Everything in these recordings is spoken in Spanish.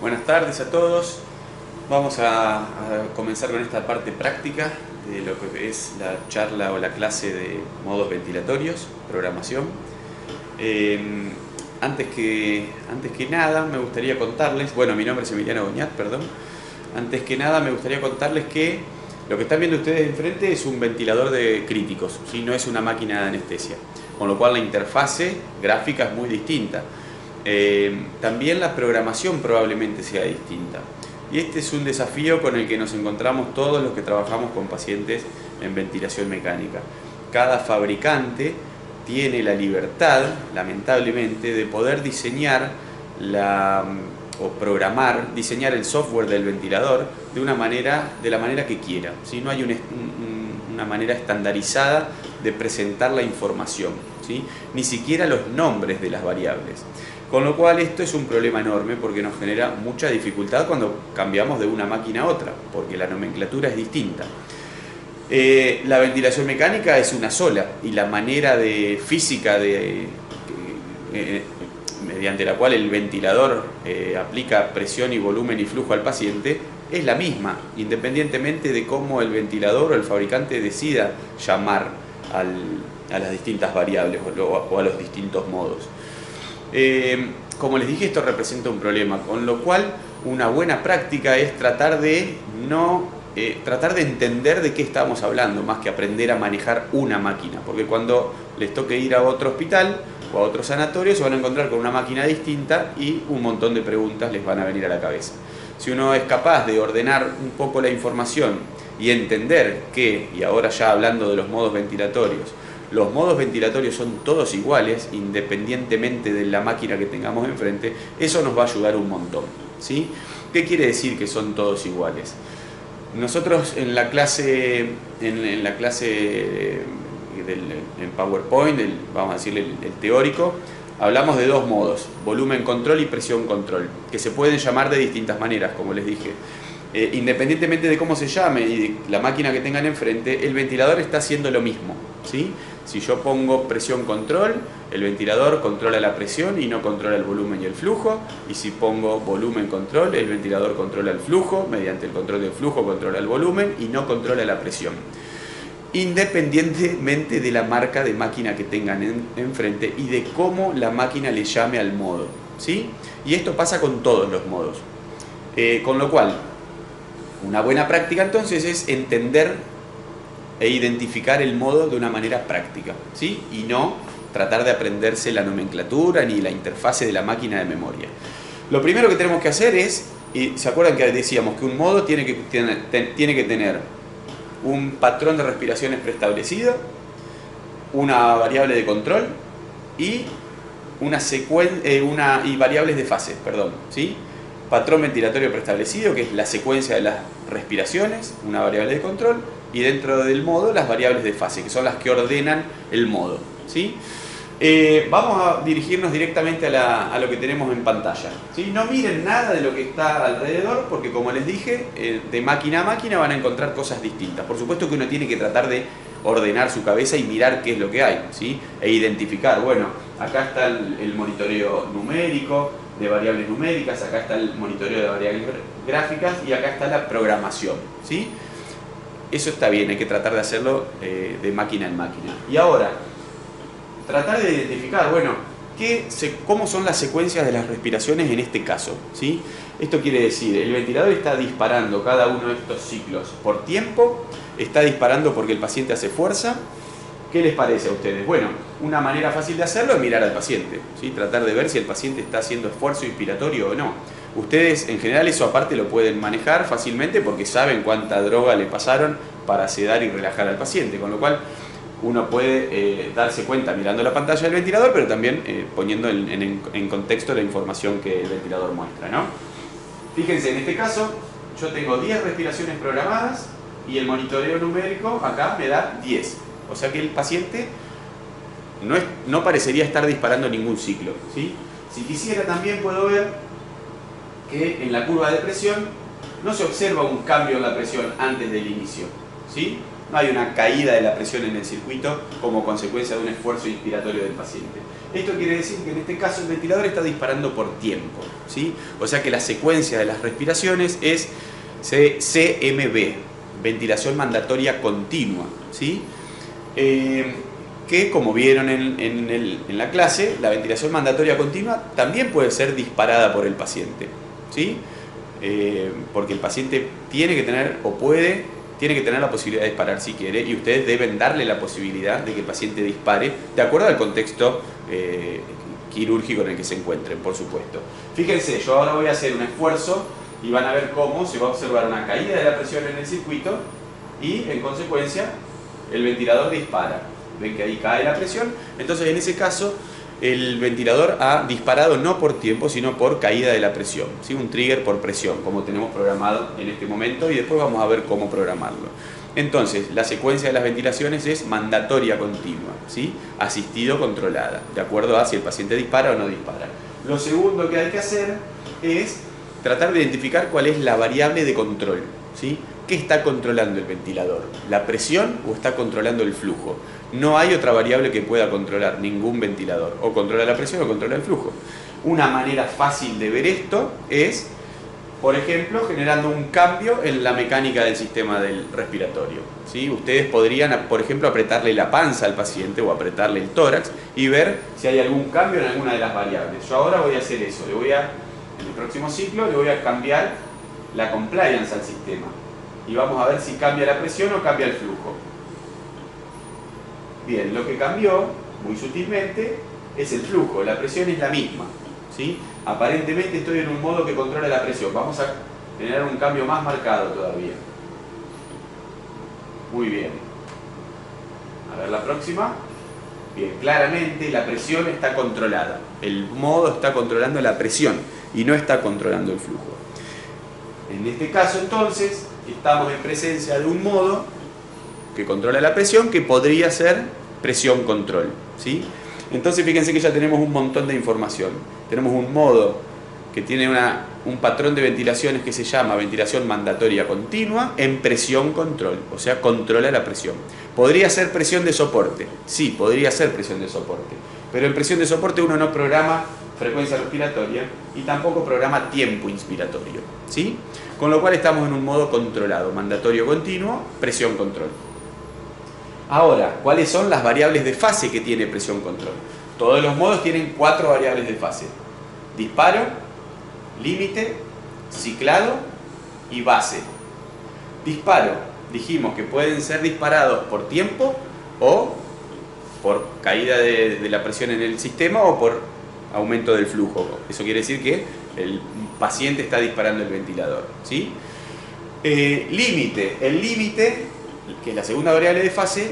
Buenas tardes a todos. Vamos a comenzar con esta parte práctica de lo que es la charla o la clase de modos ventilatorios, programación. Antes que nada me gustaría contarles, bueno, mi nombre es Emiliano Goñat, perdón. Antes que nada me gustaría contarles que lo que están viendo ustedes enfrente es un ventilador de críticos, ¿sí? No es una máquina de anestesia, con lo cual la interfase gráfica es muy distinta. También la programación probablemente sea distinta. Y este es un desafío con el que nos encontramos todos los que trabajamos con pacientes en ventilación mecánica. Cada fabricante tiene la libertad, lamentablemente, de poder diseñar diseñar el software del ventilador de la manera que quiera, ¿sí? No hay una manera estandarizada de presentar la información, ¿sí? Ni siquiera los nombres de las variables. Con lo cual esto es un problema enorme porque nos genera mucha dificultad cuando cambiamos de una máquina a otra, porque la nomenclatura es distinta. La ventilación mecánica es una sola y la manera física mediante la cual el ventilador aplica presión y volumen y flujo al paciente es la misma, independientemente de cómo el ventilador o el fabricante decida llamar a las distintas variables o a los distintos modos. Como les dije, esto representa un problema, con lo cual una buena práctica es tratar de entender de qué estamos hablando, más que aprender a manejar una máquina, porque cuando les toque ir a otro hospital o a otro sanatorio se van a encontrar con una máquina distinta y un montón de preguntas les van a venir a la cabeza. Si uno es capaz de ordenar un poco la información y entender que, y ahora ya hablando de los modos ventilatorios, los modos ventilatorios son todos iguales, independientemente de la máquina que tengamos enfrente, eso nos va a ayudar un montón, ¿sí? ¿Qué quiere decir que son todos iguales? Nosotros en PowerPoint, vamos a decirle el teórico, hablamos de dos modos, volumen control y presión control, que se pueden llamar de distintas maneras, como les dije. Independientemente de cómo se llame y de la máquina que tengan enfrente, el ventilador está haciendo lo mismo, ¿sí? Si yo pongo presión control, el ventilador controla la presión y no controla el volumen y el flujo, y si pongo volumen control, el ventilador controla el flujo, mediante el control del flujo controla el volumen y no controla la presión, independientemente de la marca de máquina que tengan enfrente y de cómo la máquina le llame al modo, ¿sí? Y esto pasa con todos los modos, con lo cual una buena práctica entonces es entender e identificar el modo de una manera práctica, ¿sí? Y no tratar de aprenderse la nomenclatura ni la interfase de la máquina de memoria. Lo primero que tenemos que hacer es, ¿se acuerdan que decíamos que un modo tiene que tener un patrón de respiraciones preestablecido, una variable de control y variables de fase, ¿sí? Patrón ventilatorio preestablecido, que es la secuencia de las respiraciones, una variable de control, y dentro del modo las variables de fase, que son las que ordenan el modo, ¿sí? Vamos a dirigirnos directamente a lo que tenemos en pantalla, ¿sí? No miren nada de lo que está alrededor, porque como les dije, de máquina a máquina van a encontrar cosas distintas. Por supuesto que uno tiene que tratar de ordenar su cabeza y mirar qué es lo que hay, ¿sí? E identificar, bueno, acá está el monitoreo numérico, de variables numéricas, acá está el monitoreo de variables gráficas y acá está la programación, ¿sí? Eso está bien, hay que tratar de hacerlo de máquina en máquina. Y ahora, tratar de identificar, bueno, cómo son las secuencias de las respiraciones en este caso, ¿sí? Esto quiere decir, el ventilador está disparando cada uno de estos ciclos por tiempo, está disparando porque el paciente hace fuerza. ¿Qué les parece a ustedes? Bueno, una manera fácil de hacerlo es mirar al paciente, ¿sí? Tratar de ver si el paciente está haciendo esfuerzo inspiratorio o no. Ustedes en general eso aparte lo pueden manejar fácilmente porque saben cuánta droga le pasaron para sedar y relajar al paciente, con lo cual uno puede darse cuenta mirando la pantalla del ventilador, pero también poniendo en contexto la información que el ventilador muestra, ¿no? Fíjense, en este caso yo tengo 10 respiraciones programadas y el monitoreo numérico acá me da 10. O sea que el paciente no parecería estar disparando ningún ciclo, ¿sí? Si quisiera también puedo ver que en la curva de presión no se observa un cambio en la presión antes del inicio, ¿sí? No hay una caída de la presión en el circuito como consecuencia de un esfuerzo inspiratorio del paciente. Esto quiere decir que en este caso el ventilador está disparando por tiempo, ¿sí? O sea que la secuencia de las respiraciones es CMB, ventilación mandatoria continua, ¿sí? Que como vieron en la clase, la ventilación mandatoria continua también puede ser disparada por el paciente, ¿sí? Porque el paciente tiene que tener tiene que tener la posibilidad de disparar si quiere, y ustedes deben darle la posibilidad de que el paciente dispare de acuerdo al contexto quirúrgico en el que se encuentren, por supuesto. Fíjense, yo ahora voy a hacer un esfuerzo y van a ver cómo se va a observar una caída de la presión en el circuito y en consecuencia el ventilador dispara. Ven que ahí cae la presión. Entonces en ese caso el ventilador ha disparado no por tiempo sino por caída de la presión, ¿sí? Un trigger por presión, como tenemos programado en este momento, y después vamos a ver cómo programarlo. Entonces la secuencia de las ventilaciones es mandatoria continua, ¿sí? Asistido controlada, de acuerdo a si el paciente dispara o no dispara. Lo segundo que hay que hacer es tratar de identificar cuál es la variable de control, ¿sí? ¿Qué está controlando el ventilador? ¿La presión o está controlando el flujo? No hay otra variable que pueda controlar ningún ventilador. O controla la presión o controla el flujo. Una manera fácil de ver esto es, por ejemplo, generando un cambio en la mecánica del sistema del respiratorio, ¿sí? Ustedes podrían, por ejemplo, apretarle la panza al paciente o apretarle el tórax y ver si hay algún cambio en alguna de las variables. Yo ahora voy a hacer eso. En el próximo ciclo le voy a cambiar la compliance al sistema. Y vamos a ver si cambia la presión o cambia el flujo. Bien, lo que cambió, muy sutilmente, es el flujo. La presión es la misma, ¿sí? Aparentemente estoy en un modo que controla la presión. Vamos a generar un cambio más marcado todavía. Muy bien. A ver la próxima. Bien, claramente la presión está controlada. El modo está controlando la presión y no está controlando el flujo. En este caso, entonces, estamos en presencia de un modo que controla la presión, que podría ser presión control, ¿sí? Entonces fíjense que ya tenemos un montón de información. Tenemos un modo que tiene un patrón de ventilaciones que se llama ventilación mandatoria continua en presión control, o sea, controla la presión. ¿Podría ser presión de soporte? Sí, podría ser presión de soporte, pero en presión de soporte uno no programa frecuencia respiratoria y tampoco programa tiempo inspiratorio, ¿sí? Con lo cual estamos en un modo controlado, mandatorio continuo, presión control. Ahora, ¿cuáles son las variables de fase que tiene presión control? Todos los modos tienen 4 variables de fase: disparo, límite, ciclado y base. Disparo, dijimos que pueden ser disparados por tiempo o por caída de la presión en el sistema o por aumento del flujo. Eso quiere decir que el paciente está disparando el ventilador, ¿sí? Límite. El límite, que es la segunda variable de fase,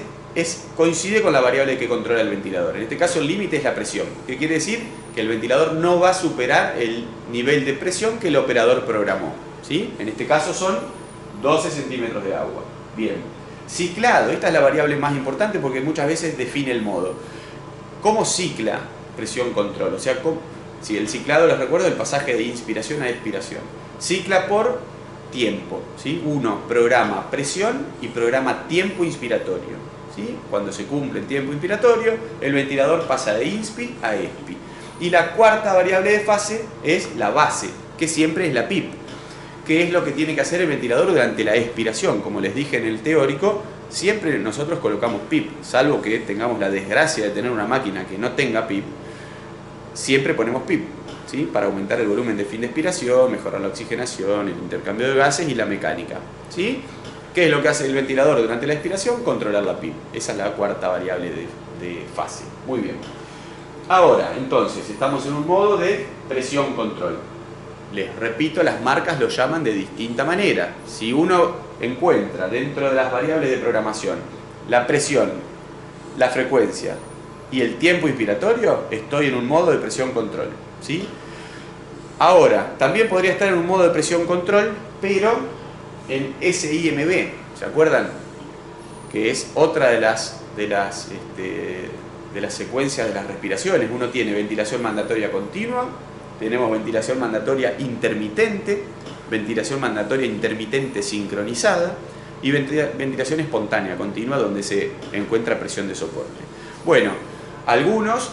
coincide con la variable que controla el ventilador. En este caso el límite es la presión, que quiere decir que el ventilador no va a superar el nivel de presión que el operador programó, ¿sí? En este caso son 12 centímetros de agua. Bien. Ciclado, esta es la variable más importante porque muchas veces define el modo. ¿Cómo cicla presión control? O sea, si el ciclado, les recuerdo, el pasaje de inspiración a expiración. Cicla por tiempo, ¿sí? Uno programa presión y programa tiempo inspiratorio, ¿sí? Cuando se cumple el tiempo inspiratorio, el ventilador pasa de inspi a expi. Y la cuarta variable de fase es la base, que siempre es la PIP. ¿Qué es lo que tiene que hacer el ventilador durante la expiración? Como les dije en el teórico, siempre nosotros colocamos PIP, salvo que tengamos la desgracia de tener una máquina que no tenga PIP, siempre ponemos PIP, ¿sí? Para aumentar el volumen de fin de expiración, mejorar la oxigenación, el intercambio de gases y la mecánica, ¿sí? ¿Qué es lo que hace el ventilador durante la expiración? Controlar la PIP. Esa es la cuarta variable de fase. Muy bien. Ahora, entonces, estamos en un modo de presión control. Les repito, las marcas lo llaman de distinta manera. Si uno encuentra dentro de las variables de programación la presión, la frecuencia y el tiempo inspiratorio, estoy en un modo de presión control, ¿sí? Ahora, también podría estar en un modo de presión control, pero en SIMB, ¿se acuerdan? Que es otra de las secuencias de las respiraciones. Uno tiene ventilación mandatoria continua, tenemos ventilación mandatoria intermitente, ventilación mandatoria intermitente sincronizada, y ventilación espontánea continua donde se encuentra presión de soporte. Bueno, algunos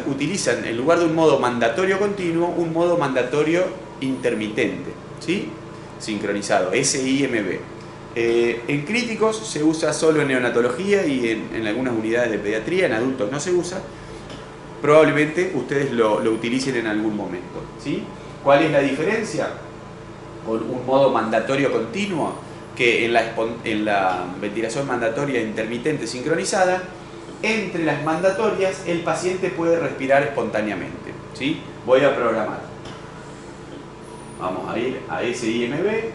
utilizan en lugar de un modo mandatorio continuo, un modo mandatorio intermitente, ¿sí? Sincronizado, SIMB. En críticos se usa solo en neonatología y en algunas unidades de pediatría, en adultos no se usa. Probablemente ustedes lo utilicen en algún momento, ¿sí? ¿Cuál es la diferencia con un modo mandatorio continuo? Que en la ventilación mandatoria intermitente sincronizada, entre las mandatorias el paciente puede respirar espontáneamente, ¿sí? Voy a programar. Vamos a ir a SIMB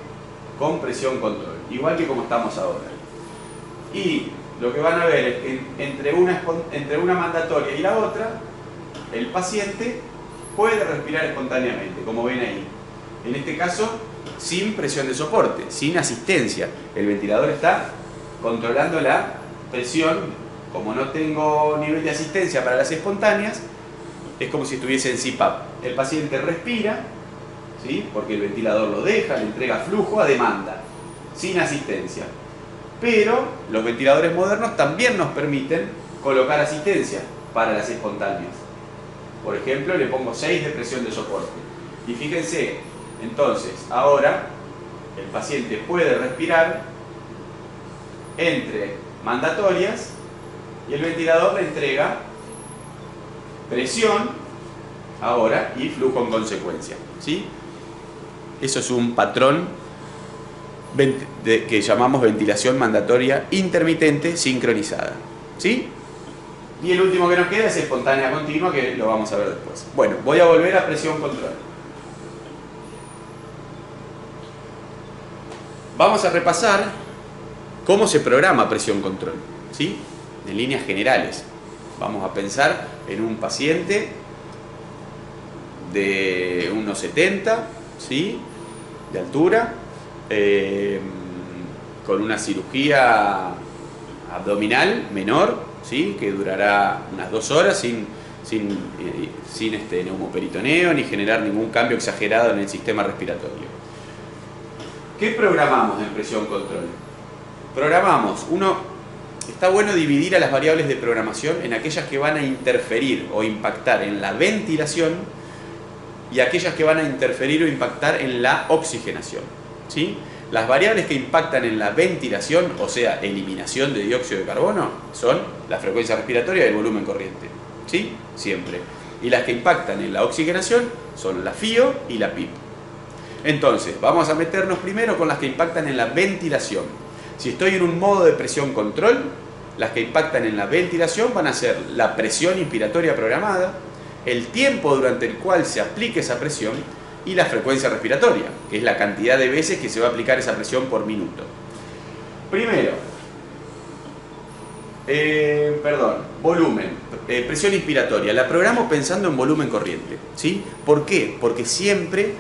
con presión control, igual que como estamos ahora. Y lo que van a ver es que entre una mandatoria y la otra, el paciente puede respirar espontáneamente, como ven ahí. En este caso, sin presión de soporte, sin asistencia. El ventilador está controlando la presión. Como no tengo nivel de asistencia para las espontáneas, es como si estuviese en CPAP. El paciente respira, ¿sí? Porque el ventilador lo deja, le entrega flujo a demanda, sin asistencia. Pero los ventiladores modernos también nos permiten colocar asistencia para las espontáneas. Por ejemplo, le pongo 6 de presión de soporte. Y fíjense, entonces, ahora el paciente puede respirar entre mandatorias y el ventilador le entrega presión ahora y flujo en consecuencia, ¿sí? Eso es un patrón que llamamos ventilación mandatoria intermitente sincronizada, ¿sí? Y el último que nos queda es espontánea continua, que lo vamos a ver después. Bueno, voy a volver a presión control. Vamos a repasar cómo se programa presión control, ¿sí? En líneas generales. Vamos a pensar en un paciente de unos 70, ¿sí? De altura, con una cirugía abdominal menor, ¿sí? Que durará unas 2 horas sin neumoperitoneo ni generar ningún cambio exagerado en el sistema respiratorio. ¿Qué programamos en presión control? Programamos, está bueno dividir a las variables de programación en aquellas que van a interferir o impactar en la ventilación y aquellas que van a interferir o impactar en la oxigenación, ¿sí? Las variables que impactan en la ventilación, o sea, eliminación de dióxido de carbono, son la frecuencia respiratoria y el volumen corriente, ¿sí? Siempre. Y las que impactan en la oxigenación son la FIO y la PIP. Entonces, vamos a meternos primero con las que impactan en la ventilación. Si estoy en un modo de presión control, las que impactan en la ventilación van a ser la presión inspiratoria programada, el tiempo durante el cual se aplique esa presión y la frecuencia respiratoria, que es la cantidad de veces que se va a aplicar esa presión por minuto. Primero, volumen, presión inspiratoria. La programo pensando en volumen corriente, ¿sí? ¿Por qué? Porque siempre,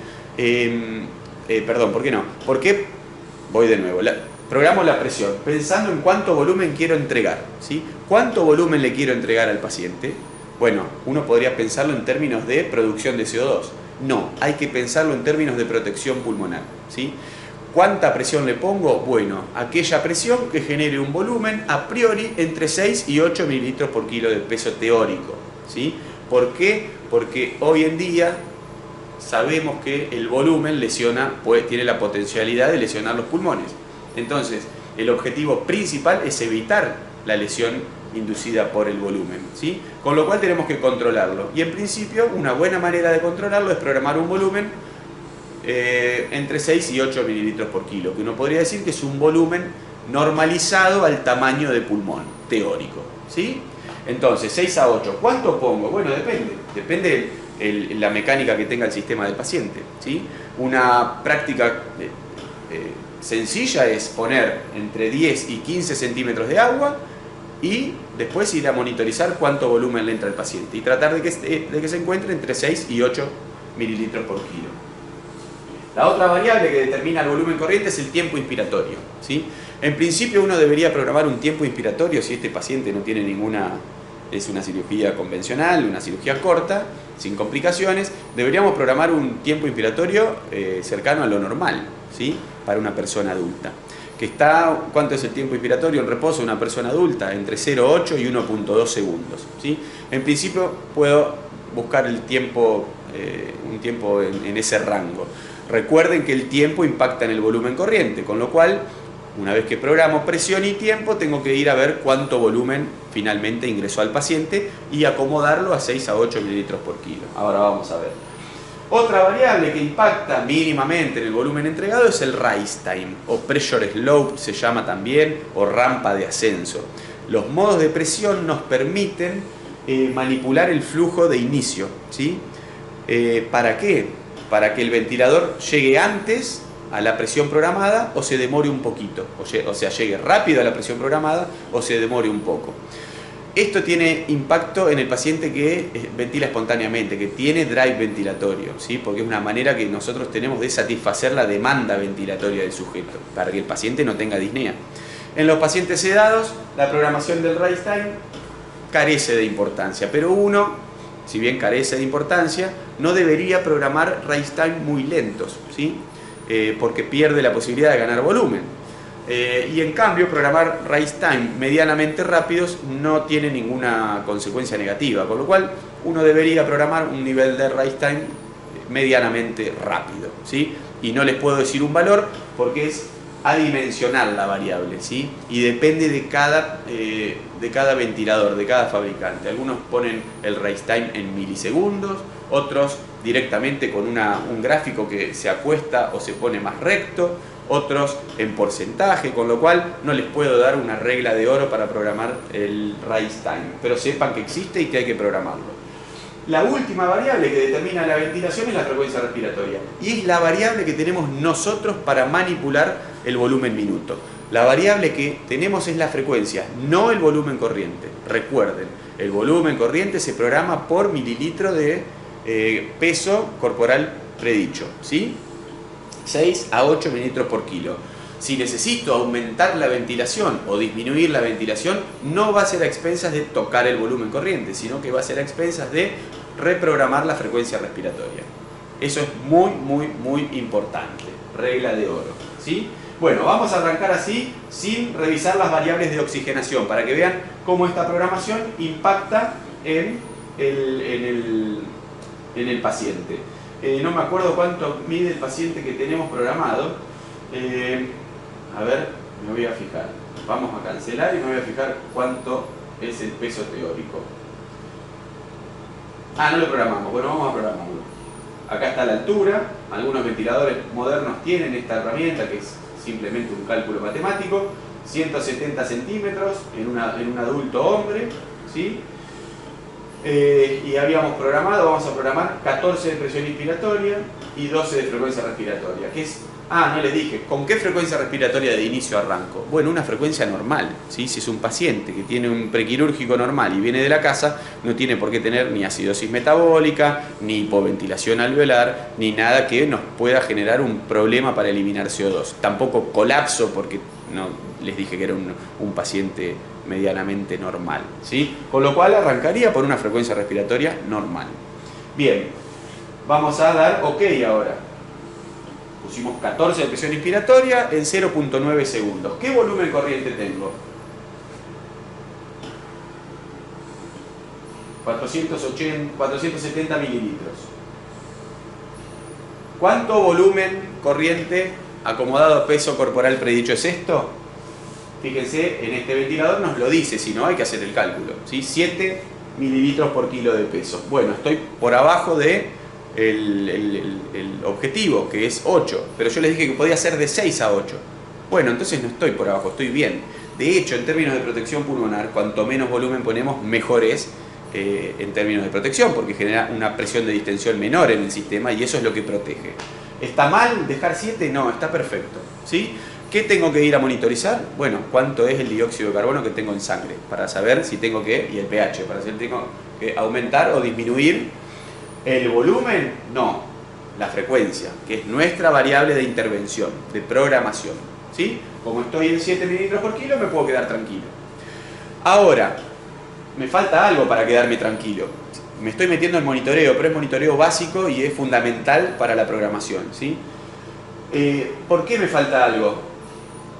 ¿por qué no? Porque, voy de nuevo, programo la presión pensando en cuánto volumen quiero entregar, ¿sí? ¿Cuánto volumen le quiero entregar al paciente? Bueno, uno podría pensarlo en términos de producción de CO2. No, hay que pensarlo en términos de protección pulmonar, ¿sí? ¿Cuánta presión le pongo? Bueno, aquella presión que genere un volumen a priori entre 6 y 8 mililitros por kilo de peso teórico, ¿sí? ¿Por qué? Porque hoy en día sabemos que el volumen tiene la potencialidad de lesionar los pulmones. Entonces, el objetivo principal es evitar la lesión inducida por el volumen, ¿sí? Con lo cual tenemos que controlarlo. Y en principio, una buena manera de controlarlo es programar un volumen entre 6 y 8 mililitros por kilo, que uno podría decir que es un volumen normalizado al tamaño de pulmón, teórico, ¿sí? Entonces, 6 a 8, ¿cuánto pongo? Bueno, depende la mecánica que tenga el sistema del paciente, ¿sí? Una práctica sencilla es poner entre 10 y 15 centímetros de agua y después ir a monitorizar cuánto volumen le entra al paciente y tratar de que se encuentre entre 6 y 8 mililitros por kilo. La otra variable que determina el volumen corriente es el tiempo inspiratorio, ¿sí? En principio uno debería programar un tiempo inspiratorio si este paciente no tiene es una cirugía convencional, una cirugía corta, sin complicaciones. Deberíamos programar un tiempo inspiratorio cercano a lo normal, ¿sí? Para una persona adulta. que está, ¿cuánto es el tiempo inspiratorio en reposo de una persona adulta? Entre 0,8 y 1,2 segundos, ¿sí? En principio puedo buscar el tiempo, un tiempo en ese rango. Recuerden que el tiempo impacta en el volumen corriente, con lo cual, una vez que programo presión y tiempo, tengo que ir a ver cuánto volumen finalmente ingresó al paciente y acomodarlo a 6 a 8 mililitros por kilo. Ahora vamos a ver. Otra variable que impacta mínimamente en el volumen entregado es el rise time, o pressure slope se llama también, o rampa de ascenso. Los modos de presión nos permiten manipular el flujo de inicio, ¿sí? ¿Para qué? Para que el ventilador llegue antes a la presión programada o se demore un poquito, o sea, llegue rápido a la presión programada o se demore un poco. Esto tiene impacto en el paciente que ventila espontáneamente, que tiene drive ventilatorio, ¿sí? Porque es una manera que nosotros tenemos de satisfacer la demanda ventilatoria del sujeto, para que el paciente no tenga disnea. En los pacientes sedados, la programación del rise time carece de importancia, pero uno, si bien carece de importancia, no debería programar rise time muy lentos, ¿sí? Porque pierde la posibilidad de ganar volumen. Y en cambio programar rise time medianamente rápidos no tiene ninguna consecuencia negativa, con lo cual uno debería programar un nivel de rise time medianamente rápido, ¿sí? Y no les puedo decir un valor porque es adimensional la variable, ¿sí? Y depende de cada ventilador, de cada fabricante. Algunos ponen el rise time en milisegundos, otros directamente con un gráfico que se acuesta o se pone más recto, otros en porcentaje, con lo cual no les puedo dar una regla de oro para programar el rise time, pero sepan que existe y que hay que programarlo. La última variable que determina la ventilación es la frecuencia respiratoria, y es la variable que tenemos nosotros para manipular el volumen minuto. La variable que tenemos es la frecuencia, no el volumen corriente. Recuerden, el volumen corriente se programa por mililitro de peso corporal predicho, ¿sí? 6 a 8 mililitros por kilo. Si necesito aumentar la ventilación o disminuir la ventilación, no va a ser a expensas de tocar el volumen corriente, sino que va a ser a expensas de reprogramar la frecuencia respiratoria. Eso es muy, muy, muy importante. Regla de oro, ¿sí? Bueno, vamos a arrancar así, sin revisar las variables de oxigenación, para que vean cómo esta programación impacta en el paciente. No me acuerdo cuánto mide el paciente que tenemos programado. A ver, me voy a fijar. Vamos a cancelar y me voy a fijar cuánto es el peso teórico. Ah, no lo programamos. Bueno, vamos a programarlo. Acá está la altura. Algunos ventiladores modernos tienen esta herramienta que es simplemente un cálculo matemático. 170 centímetros en un adulto hombre, ¿sí? Y habíamos programado, vamos a programar 14 de presión inspiratoria y 12 de frecuencia respiratoria, que es, no les dije, ¿con qué frecuencia respiratoria de inicio arranco? Bueno, una frecuencia normal, ¿sí? Si es un paciente que tiene un prequirúrgico normal y viene de la casa, no tiene por qué tener ni acidosis metabólica, ni hipoventilación alveolar, ni nada que nos pueda generar un problema para eliminar CO2. Tampoco colapso, porque no les dije que era un paciente medianamente normal, ¿sí? Con lo cual arrancaría por una frecuencia respiratoria normal. Bien, vamos a dar OK ahora. Pusimos 14 de presión inspiratoria en 0,9 segundos. ¿Qué volumen corriente tengo? 470 mililitros. ¿Cuánto volumen corriente acomodado a peso corporal predicho es esto? Fíjense, en este ventilador nos lo dice, si no hay que hacer el cálculo, ¿sí? 7 mililitros por kilo de peso. Bueno, estoy por abajo de el objetivo, que es 8, pero yo les dije que podía ser de 6 a 8. Bueno, entonces no estoy por abajo, estoy bien. De hecho, en términos de protección pulmonar, cuanto menos volumen ponemos, mejor es en términos de protección, porque genera una presión de distensión menor en el sistema y eso es lo que protege. ¿Está mal dejar 7? No, está perfecto, ¿sí? ¿Qué tengo que ir a monitorizar? Bueno, cuánto es el dióxido de carbono que tengo en sangre, para saber si tengo que, y el pH, para saber si tengo que aumentar o disminuir. ¿El volumen? No, la frecuencia, que es nuestra variable de intervención, de programación, ¿sí? Como estoy en 7 mililitros por kilo, me puedo quedar tranquilo. Ahora, me falta algo para quedarme tranquilo. Me estoy metiendo en monitoreo, pero es monitoreo básico y es fundamental para la programación, ¿sí? ¿Por qué me falta algo?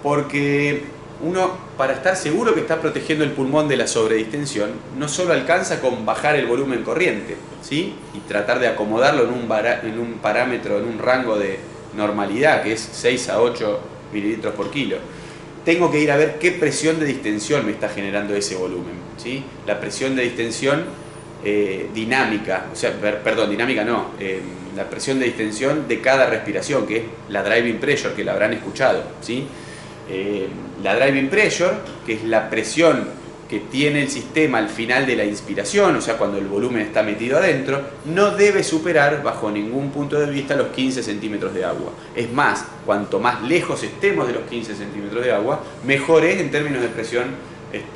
Porque uno, para estar seguro que está protegiendo el pulmón de la sobredistensión, no solo alcanza con bajar el volumen corriente, ¿sí? Y tratar de acomodarlo en un parámetro, en un rango de normalidad, que es 6 a 8 mililitros por kilo. Tengo que ir a ver qué presión de distensión me está generando ese volumen, ¿sí? La presión de distensión dinámica, o sea, perdón, dinámica no, la presión de distensión de cada respiración, que es la driving pressure, que la habrán escuchado, ¿sí? La driving pressure, que es la presión que tiene el sistema al final de la inspiración, o sea, cuando el volumen está metido adentro, no debe superar bajo ningún punto de vista los 15 centímetros de agua. Es más, cuanto más lejos estemos de los 15 centímetros de agua, mejor es en términos de presión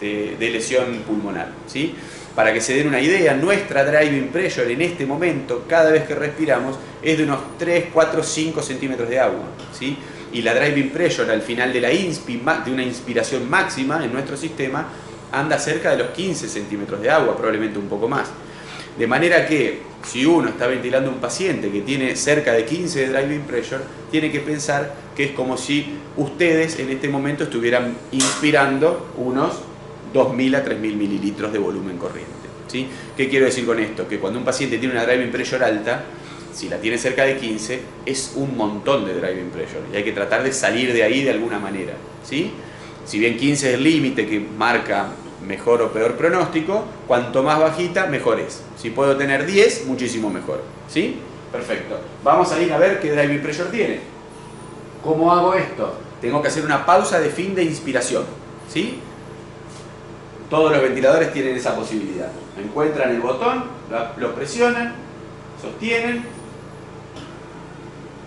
de lesión pulmonar, ¿sí? Para que se den una idea, nuestra driving pressure en este momento, cada vez que respiramos, es de unos 3, 4, 5 centímetros de agua, ¿sí? Y la driving pressure al final de de una inspiración máxima en nuestro sistema anda cerca de los 15 centímetros de agua, probablemente un poco más. De manera que si uno está ventilando a un paciente que tiene cerca de 15 de driving pressure, tiene que pensar que es como si ustedes en este momento estuvieran inspirando unos 2.000 a 3.000 mililitros de volumen corriente, ¿sí? ¿Qué quiero decir con esto? Que cuando un paciente tiene una driving pressure alta, si la tiene cerca de 15, es un montón de driving pressure y hay que tratar de salir de ahí de alguna manera, ¿sí? Si bien 15 es el límite que marca mejor o peor pronóstico, cuanto más bajita, mejor es. Si puedo tener 10, muchísimo mejor, ¿sí? Perfecto. Vamos a ir a ver qué driving pressure tiene. ¿Cómo hago esto? Tengo que hacer una pausa de fin de inspiración, ¿sí? Todos los ventiladores tienen esa posibilidad. Encuentran el botón, lo presionan, sostienen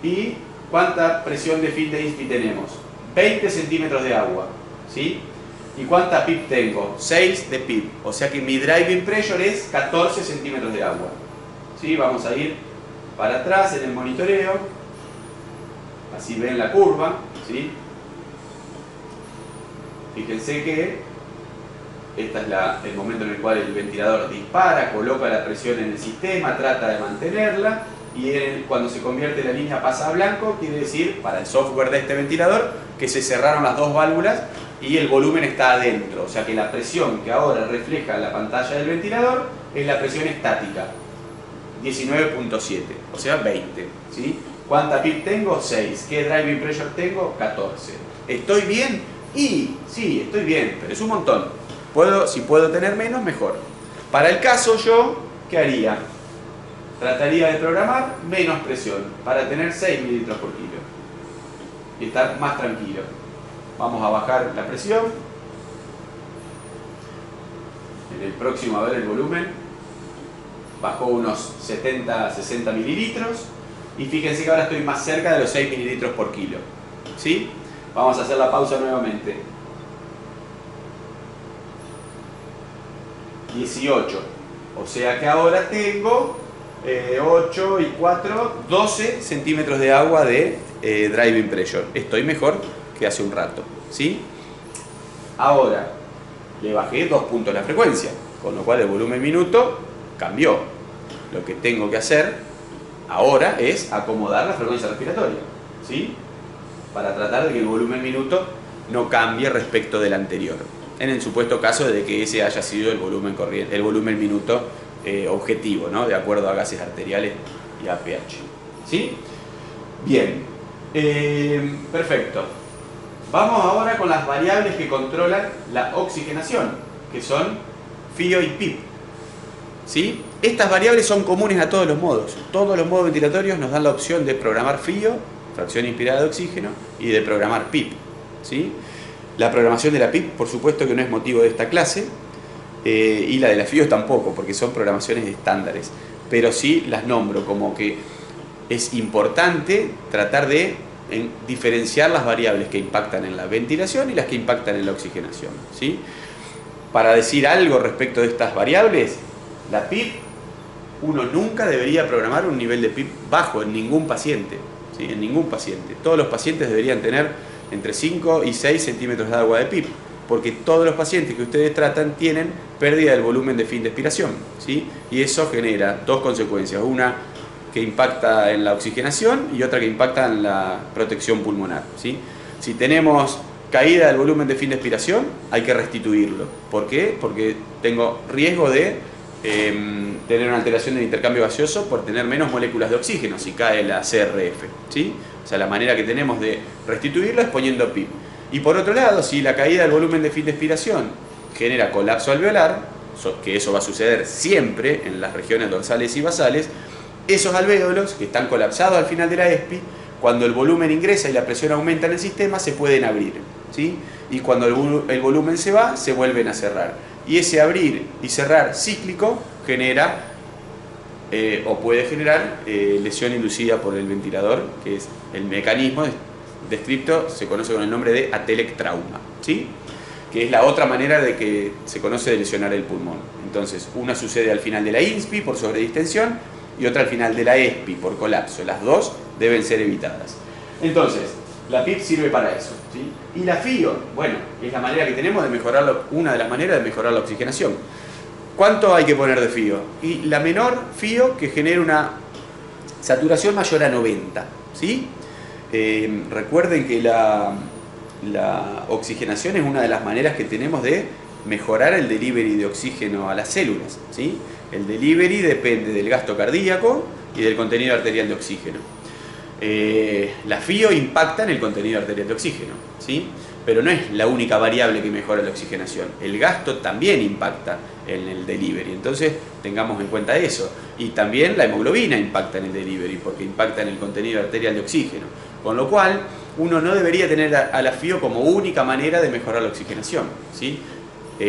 y ¿cuánta presión de fin de inspi tenemos? 20 centímetros de agua, ¿sí? ¿Y cuánta PIP tengo? 6 de PIP, o sea que mi driving pressure es 14 centímetros de agua, ¿sí? Vamos a ir para atrás en el monitoreo, así ven la curva, ¿sí? Fíjense que este es el momento en el cual el ventilador dispara, coloca la presión en el sistema, trata de mantenerla y cuando se convierte la línea pasa a blanco, quiere decir, para el software de este ventilador, que se cerraron las dos válvulas y el volumen está adentro. O sea que la presión que ahora refleja la pantalla del ventilador es la presión estática, 19.7, o sea 20, ¿sí? ¿Cuánta PIP tengo? 6. ¿Qué driving pressure tengo? 14. ¿Estoy bien? Y sí, estoy bien, pero es un montón. Si puedo tener menos, mejor. Para el caso yo, ¿qué haría? Trataría de programar menos presión para tener 6 mililitros por kilo y estar más tranquilo. Vamos a bajar la presión. En el próximo, a ver el volumen. Bajó unos 70, 60 mililitros. Y fíjense que ahora estoy más cerca de los 6 mililitros por kilo, ¿sí? Vamos a hacer la pausa nuevamente. 18. O sea que ahora tengo 8 y 4, 12 centímetros de agua de driving pressure. Estoy mejor que hace un rato, ¿sí? Ahora le bajé 2 puntos la frecuencia, con lo cual el volumen minuto cambió. Lo que tengo que hacer ahora es acomodar la frecuencia respiratoria, ¿sí? Para tratar de que el volumen minuto no cambie respecto del anterior, en el supuesto caso de que ese haya sido el volumen corriente, el volumen minuto objetivo, ¿no? De acuerdo a gases arteriales y a pH, ¿sí? Bien, perfecto. Vamos ahora con las variables que controlan la oxigenación, que son FIO y PIP, ¿sí? Estas variables son comunes a todos los modos. Todos los modos ventilatorios nos dan la opción de programar FIO, fracción inspirada de oxígeno, y de programar PIP, ¿sí? La programación de la PIP, por supuesto que no es motivo de esta clase, y la de la FIO tampoco, porque son programaciones estándares, pero sí las nombro como que es importante tratar de diferenciar las variables que impactan en la ventilación y las que impactan en la oxigenación, ¿sí? Para decir algo respecto de estas variables, la PIP, uno nunca debería programar un nivel de PIP bajo en ningún paciente, ¿sí? En ningún paciente. Todos los pacientes deberían tener entre 5 y 6 centímetros de agua de PIP, porque todos los pacientes que ustedes tratan tienen pérdida del volumen de fin de expiración, ¿sí? Y eso genera dos consecuencias, una que impacta en la oxigenación y otra que impacta en la protección pulmonar, ¿sí? Si tenemos caída del volumen de fin de expiración, hay que restituirlo. ¿Por qué? Porque tengo riesgo de tener una alteración del intercambio gaseoso por tener menos moléculas de oxígeno si cae la CRF, ¿sí? O sea, la manera que tenemos de restituirlo es poniendo PIB. Y por otro lado, si la caída del volumen de fin de expiración genera colapso alveolar, que eso va a suceder siempre en las regiones dorsales y basales, esos alvéolos que están colapsados al final de la ESPI, cuando el volumen ingresa y la presión aumenta en el sistema, se pueden abrir, ¿sí? Y cuando el volumen se va, se vuelven a cerrar. Y ese abrir y cerrar cíclico genera o puede generar lesión inducida por el ventilador, que es el mecanismo descrito, se conoce con el nombre de atelectrauma, ¿sí? Que es la otra manera de que se conoce de lesionar el pulmón. Entonces, una sucede al final de la INSPI por sobredistensión y otra al final de la ESPI por colapso. Las dos deben ser evitadas. Entonces, la PIP sirve para eso, ¿sí? Y la FIO, bueno, es la manera que tenemos de mejorar, una de las maneras de mejorar la oxigenación. ¿Cuánto hay que poner de FIO? Y la menor FIO que genere una saturación mayor a 90, ¿sí? Recuerden que la oxigenación es una de las maneras que tenemos de mejorar el delivery de oxígeno a las células, ¿sí? El delivery depende del gasto cardíaco y del contenido arterial de oxígeno. La FIO impacta en el contenido arterial de oxígeno, ¿sí? Pero no es la única variable que mejora la oxigenación. El gasto también impacta en el delivery, entonces tengamos en cuenta eso. Y también la hemoglobina impacta en el delivery porque impacta en el contenido arterial de oxígeno. Con lo cual, uno no debería tener a la FIO como única manera de mejorar la oxigenación, ¿sí?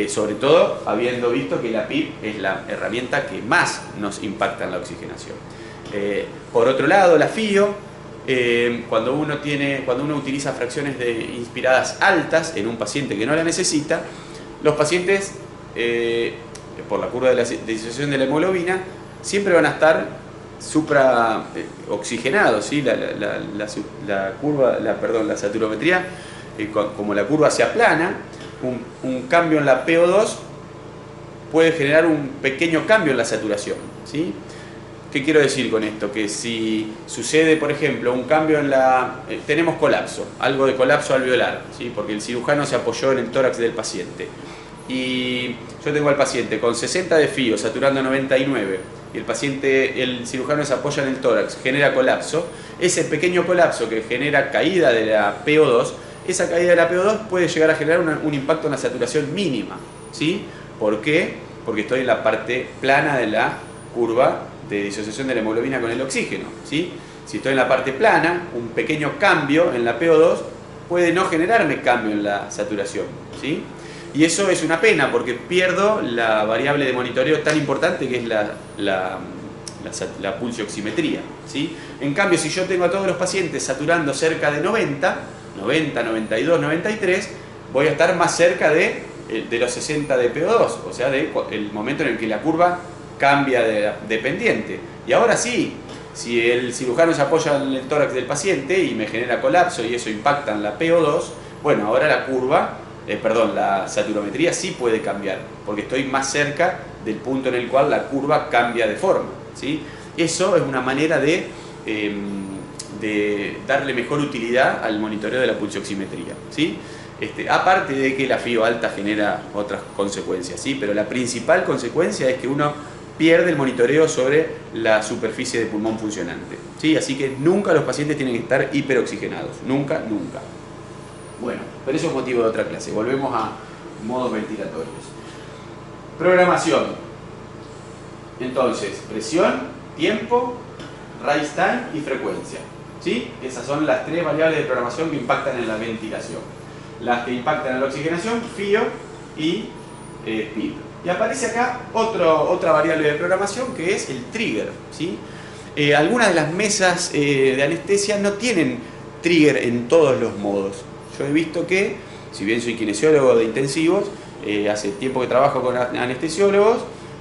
Sobre todo habiendo visto que la PIP es la herramienta que más nos impacta en la oxigenación. Por otro lado, la FIO, cuando uno utiliza fracciones inspiradas altas en un paciente que no la necesita, los pacientes, por la curva de la disociación de la hemoglobina, siempre van a estar supra oxigenados, ¿sí? La saturometría, como la curva se aplana, un cambio en la PO2 puede generar un pequeño cambio en la saturación, ¿sí? ¿Qué quiero decir con esto? Que si sucede, por ejemplo, un cambio en tenemos colapso, algo de colapso alveolar, ¿sí? Porque el cirujano se apoyó en el tórax del paciente. Y yo tengo al paciente con 60 de FIO, saturando 99, y el cirujano se apoya en el tórax, genera colapso. Ese pequeño colapso que genera caída de la PO2, esa caída de la PO2 puede llegar a generar un impacto en la saturación mínima, ¿sí? ¿Por qué? Porque estoy en la parte plana de la curva de disociación de la hemoglobina con el oxígeno, ¿sí? Si estoy en la parte plana, un pequeño cambio en la PO2 puede no generarme cambio en la saturación, ¿sí? Y eso es una pena porque pierdo la variable de monitoreo tan importante que es la pulsioximetría, ¿sí? En cambio, si yo tengo a todos los pacientes saturando cerca de 90, 92, 93, voy a estar más cerca de los 60 de PO2, o sea, el momento en el que la curva cambia de pendiente. Y ahora sí, si el cirujano se apoya en el tórax del paciente y me genera colapso y eso impacta en la PO2, bueno, ahora la saturometría sí puede cambiar, porque estoy más cerca del punto en el cual la curva cambia de forma, ¿sí? Eso es una manera de darle mejor utilidad al monitoreo de la pulsioximetría, ¿sí? Aparte de que la FIO alta genera otras consecuencias, ¿sí? Pero la principal consecuencia es que uno pierde el monitoreo sobre la superficie de pulmón funcionante, ¿sí? Así que nunca los pacientes tienen que estar hiperoxigenados, nunca, nunca. Bueno, pero eso es motivo de otra clase. Volvemos a modos ventilatorios. Programación. Entonces, presión, tiempo, rise time y frecuencia, ¿sí? Esas son las tres variables de programación que impactan en la ventilación. Las que impactan en la oxigenación, FIO y PIB. Y aparece acá otra variable de programación que es el trigger, ¿sí? Algunas de las mesas de anestesia no tienen trigger en todos los modos. Yo he visto que, si bien soy kinesiólogo de intensivos, hace tiempo que trabajo con anestesiólogos,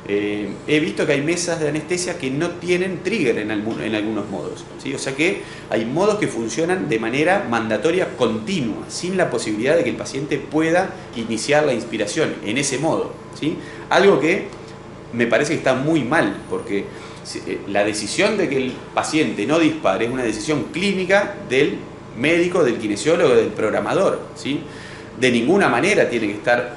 he visto que hay mesas de anestesia que no tienen trigger en algunos modos, ¿sí? O sea que hay modos que funcionan de manera mandatoria continua, sin la posibilidad de que el paciente pueda iniciar la inspiración en ese modo, ¿sí? Algo que me parece que está muy mal, porque la decisión de que el paciente no dispare es una decisión clínica del médico, del kinesiólogo, del programador, ¿sí? de ninguna manera tiene que estar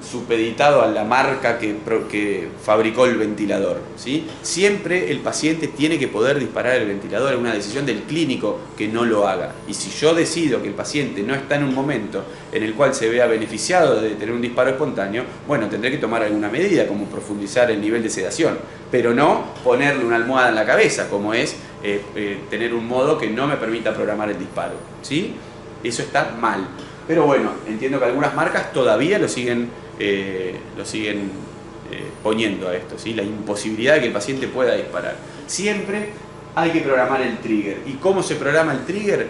supeditado a la marca que fabricó el ventilador, ¿sí? Siempre el paciente tiene que poder disparar el ventilador, es una decisión del clínico que no lo haga. Y si yo decido que el paciente no está en un momento en el cual se vea beneficiado de tener un disparo espontáneo, bueno, tendré que tomar alguna medida, como profundizar el nivel de sedación, pero no ponerle una almohada en la cabeza, como es tener un modo que no me permita programar el disparo, ¿sí? Eso está mal. Pero bueno, entiendo que algunas marcas todavía lo siguen poniendo a esto, ¿sí? La imposibilidad de que el paciente pueda disparar. Siempre hay que programar el trigger. ¿Y cómo se programa el trigger?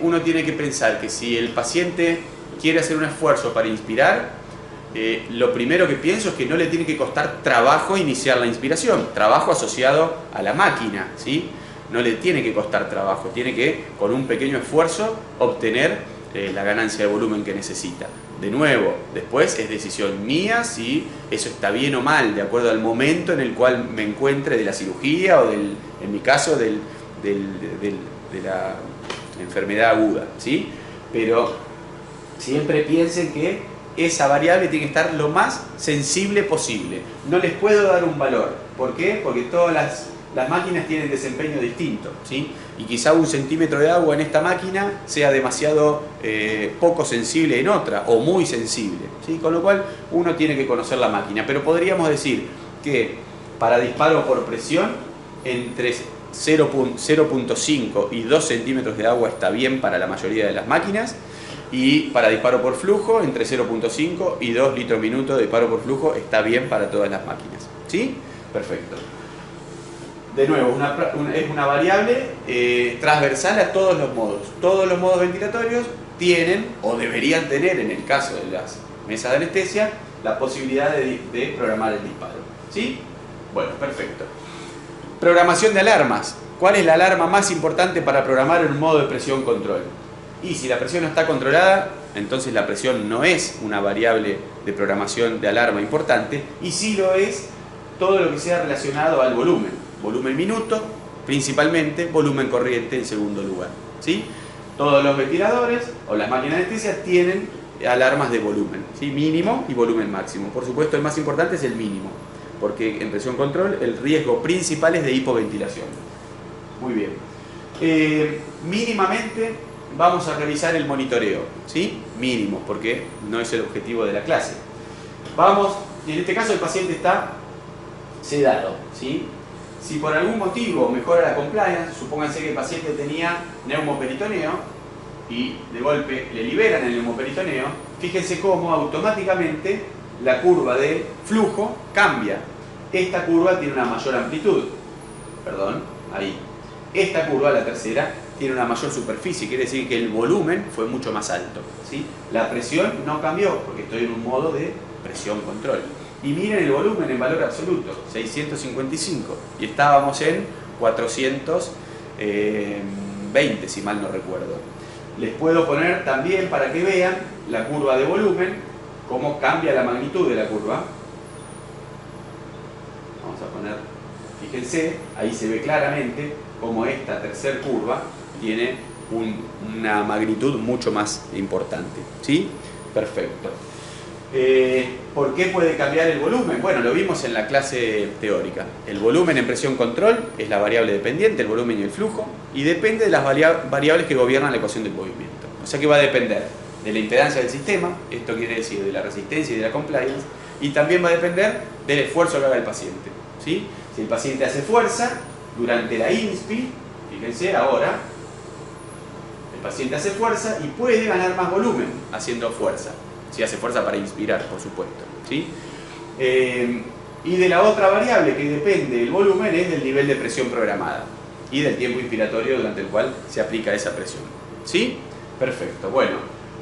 Uno tiene que pensar que si el paciente quiere hacer un esfuerzo para inspirar, lo primero que pienso es que no le tiene que costar trabajo iniciar la inspiración, trabajo asociado a la máquina, ¿sí? No le tiene que costar trabajo, tiene que, con un pequeño esfuerzo, obtener la ganancia de volumen que necesita. De nuevo, después es decisión mía si eso está bien o mal, de acuerdo al momento en el cual me encuentre de la cirugía o en mi caso de la enfermedad aguda, ¿sí? Pero siempre piensen que esa variable tiene que estar lo más sensible posible. No les puedo dar un valor. ¿Por qué? Porque todas las máquinas tienen desempeño distinto, ¿sí? Y quizá 1 centímetro de agua en esta máquina sea demasiado poco sensible en otra, o muy sensible, ¿sí? Con lo cual uno tiene que conocer la máquina. Pero podríamos decir que para disparo por presión, entre 0.5 y 2 centímetros de agua está bien para la mayoría de las máquinas, y para disparo por flujo, entre 0.5 y 2 litros minuto de disparo por flujo está bien para todas las máquinas, ¿sí? Perfecto. De nuevo, es una variable transversal a todos los modos. Todos los modos ventilatorios tienen, o deberían tener en el caso de las mesas de anestesia, la posibilidad de programar el disparo, ¿sí? Bueno, perfecto. Programación de alarmas. ¿Cuál es la alarma más importante para programar un modo de presión control? Y si la presión no está controlada, entonces la presión no es una variable de programación de alarma importante, y sí lo es todo lo que sea relacionado al volumen. Volumen minuto, principalmente, volumen corriente en segundo lugar, ¿sí? Todos los ventiladores o las máquinas de anestesia tienen alarmas de volumen, ¿sí? Mínimo y volumen máximo. Por supuesto, el más importante es el mínimo, porque en presión control el riesgo principal es de hipoventilación. Muy bien. Mínimamente vamos a revisar el monitoreo, ¿sí? Mínimo, porque no es el objetivo de la clase. Vamos, en este caso el paciente está sedado, ¿sí? Si por algún motivo mejora la compliance, supónganse que el paciente tenía neumoperitoneo y de golpe le liberan el neumoperitoneo, fíjense cómo automáticamente la curva de flujo cambia. Esta curva tiene una mayor amplitud, perdón, ahí. Esta curva, la tercera, tiene una mayor superficie, quiere decir que el volumen fue mucho más alto, ¿sí? La presión no cambió porque estoy en un modo de presión control. Y miren el volumen en valor absoluto, 655, y estábamos en 420, si mal no recuerdo. Les puedo poner también, para que vean, la curva de volumen, cómo cambia la magnitud de la curva. Vamos a poner, fíjense, ahí se ve claramente cómo esta tercera curva tiene una magnitud mucho más importante, ¿sí? Perfecto. ¿Por qué puede cambiar el volumen? Bueno, lo vimos en la clase teórica. El volumen en presión control es la variable dependiente, el volumen y el flujo, y depende de las variables que gobiernan la ecuación del movimiento. O sea que va a depender de la impedancia del sistema, esto quiere decir de la resistencia y de la compliance, y también va a depender del esfuerzo que haga el paciente, ¿sí? Si el paciente hace fuerza durante la INSPI, fíjense ahora, el paciente hace fuerza y puede ganar más volumen haciendo fuerza. Si hace fuerza para inspirar, por supuesto, ¿sí? Y de la otra variable que depende del volumen es del nivel de presión programada y del tiempo inspiratorio durante el cual se aplica esa presión, ¿sí? Perfecto, bueno,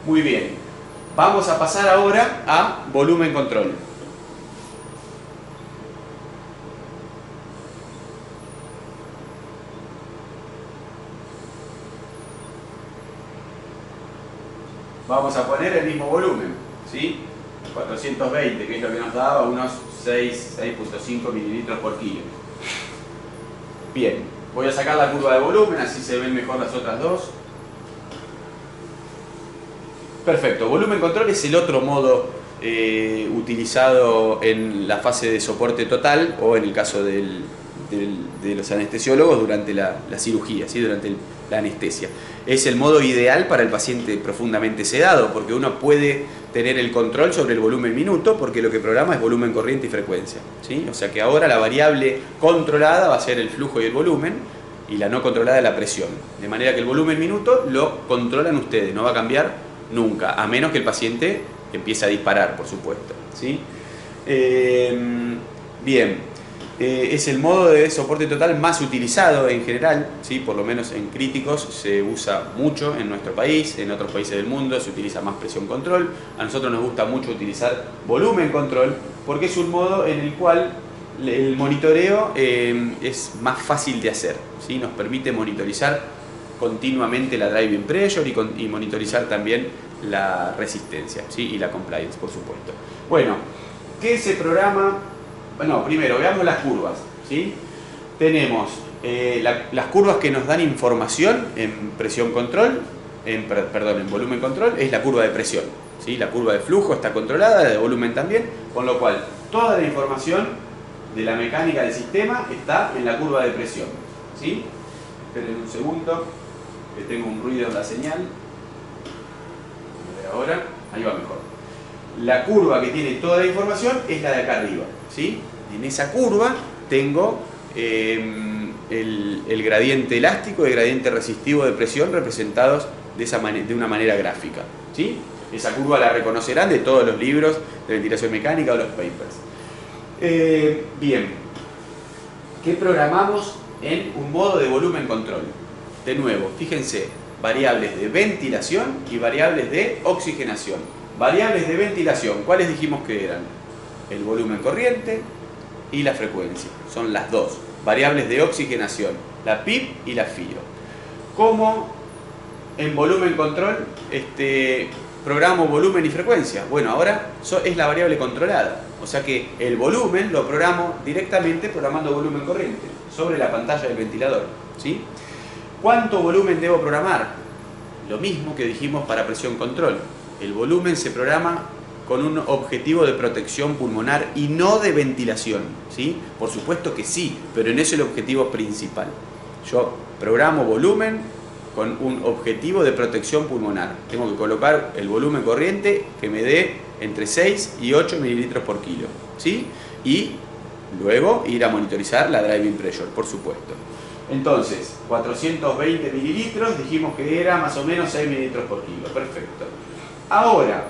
muy bien. Vamos a pasar ahora a volumen control. Vamos a poner el mismo volumen, ¿sí? 420, que es lo que nos daba unos 6.5 mililitros por kilo. Bien, voy a sacar la curva de volumen, así se ven mejor las otras dos. Perfecto. Volumen control es el otro modo utilizado en la fase de soporte total o en el caso de los anestesiólogos durante la cirugía, ¿sí? Durante la anestesia. Es el modo ideal para el paciente profundamente sedado porque uno puede tener el control sobre el volumen minuto porque lo que programa es volumen corriente y frecuencia, ¿sí? O sea que ahora la variable controlada va a ser el flujo y el volumen y la no controlada la presión. De manera que el volumen minuto lo controlan ustedes, no va a cambiar nunca, a menos que el paciente empiece a disparar, por supuesto, ¿sí? Bien. Es el modo de soporte total más utilizado en general, ¿sí? Por lo menos en críticos se usa mucho en nuestro país, en otros países del mundo se utiliza más presión control. A nosotros nos gusta mucho utilizar volumen control porque es un modo en el cual el monitoreo es más fácil de hacer, ¿sí? Nos permite monitorizar continuamente la driving pressure y monitorizar también la resistencia, ¿sí? Y la compliance, por supuesto. Bueno, ¿qué se programa? Bueno, primero veamos las curvas, ¿sí? Tenemos las curvas que nos dan información en presión control, en volumen control, es la curva de presión, ¿sí? La curva de flujo está controlada, la de volumen también, con lo cual toda la información de la mecánica del sistema está en la curva de presión, ¿sí? Esperen un segundo, que tengo un ruido en la señal. A ver ahora, ahí va mejor. La curva que tiene toda la información es la de acá arriba, ¿sí? En esa curva tengo el gradiente elástico y el gradiente resistivo de presión representados de una manera gráfica, ¿sí? Esa curva la reconocerán de todos los libros de ventilación mecánica o los papers. Bien, ¿qué programamos en un modo de volumen control? De nuevo, fíjense, variables de ventilación y variables de oxigenación. Variables de ventilación, ¿cuáles dijimos que eran? El volumen corriente y la frecuencia, son las dos. Variables de oxigenación, la PIB y la FIO. ¿Cómo en volumen control programo volumen y frecuencia? Bueno, ahora es la variable controlada, o sea que el volumen lo programo directamente programando volumen corriente sobre la pantalla del ventilador, ¿sí? ¿Cuánto volumen debo programar? Lo mismo que dijimos para presión control. El volumen se programa con un objetivo de protección pulmonar y no de ventilación, ¿sí? Por supuesto que sí, pero no es el objetivo principal. Yo programo volumen con un objetivo de protección pulmonar. Tengo que colocar el volumen corriente que me dé entre 6 y 8 mililitros por kilo, ¿sí? Y luego ir a monitorizar la driving pressure, por supuesto. Entonces, 420 mililitros, dijimos que era más o menos 6 mililitros por kilo. Perfecto. Ahora,